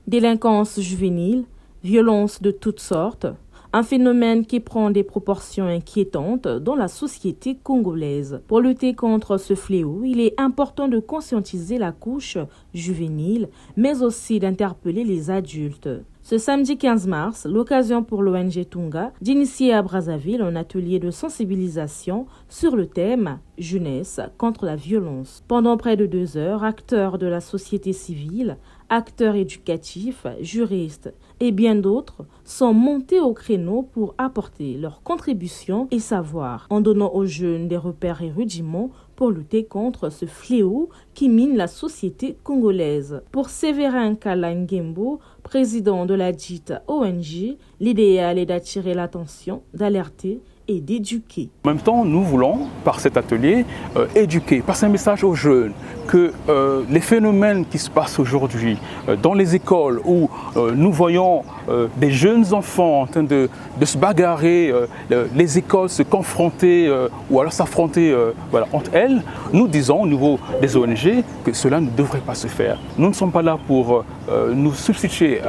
Délinquance juvénile, violence de toutes sortes, un phénomène qui prend des proportions inquiétantes dans la société congolaise. Pour lutter contre ce fléau, il est important de conscientiser la couche juvénile, mais aussi d'interpeller les adultes. Ce samedi 15 mars, l'occasion pour l'ONG Tunga d'initier à Brazzaville un atelier de sensibilisation sur le thème « Jeunesse contre la violence ». Pendant près de 2 heures, acteurs de la société civile, acteurs éducatifs, juristes et bien d'autres sont montés au créneau pour apporter leur contribution et savoir, en donnant aux jeunes des repères et rudiments pour lutter contre ce fléau qui mine la société congolaise. Pour Séverin Kalangembo, président de la dite ONG, l'idéal est d'attirer l'attention, d'alerter et d'éduquer. En même temps, nous voulons, par cet atelier, éduquer, passer un message aux jeunes que les phénomènes qui se passent aujourd'hui dans les écoles où nous voyons des jeunes enfants en train de se bagarrer, les écoles se confronter ou alors s'affronter entre elles, nous disons au niveau des ONG que cela ne devrait pas se faire. Nous ne sommes pas là pour nous substituer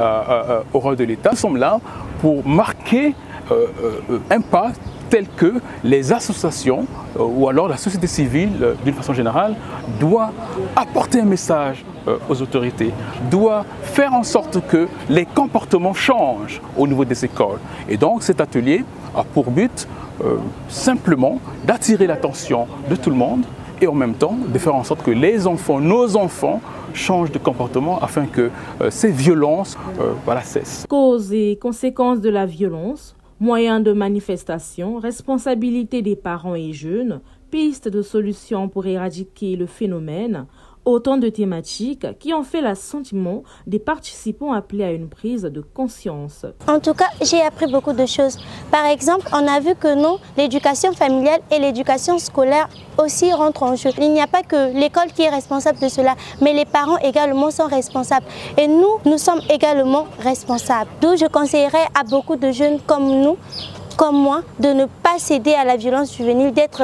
au rôle de l'État, nous sommes là pour marquer un pas tel que les associations ou alors la société civile, d'une façon générale, doit apporter un message aux autorités, doit faire en sorte que les comportements changent au niveau des écoles. Et donc cet atelier a pour but simplement d'attirer l'attention de tout le monde et en même temps de faire en sorte que les enfants, nos enfants, changent de comportement afin que ces violences cessent. Causes et conséquences de la violence, moyens de manifestation, responsabilité des parents et jeunes, pistes de solutions pour éradiquer le phénomène, autant de thématiques qui ont fait l'assentiment des participants appelés à une prise de conscience. En tout cas, j'ai appris beaucoup de choses. Par exemple, on a vu que non, l'éducation familiale et l'éducation scolaire aussi rentrent en jeu. Il n'y a pas que l'école qui est responsable de cela, mais les parents également sont responsables. Et nous sommes également responsables. D'où je conseillerais à beaucoup de jeunes comme nous, comme moi, de ne pas céder à la violence juvénile, d'être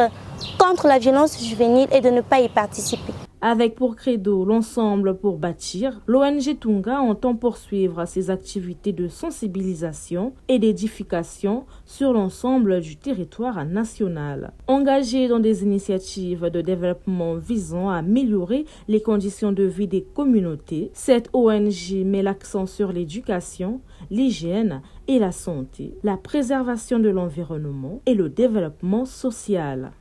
contre la violence juvénile et de ne pas y participer. Avec pour credo l'ensemble pour bâtir, l'ONG Tunga entend poursuivre ses activités de sensibilisation et d'édification sur l'ensemble du territoire national. Engagée dans des initiatives de développement visant à améliorer les conditions de vie des communautés, cette ONG met l'accent sur l'éducation, l'hygiène et la santé, la préservation de l'environnement et le développement social.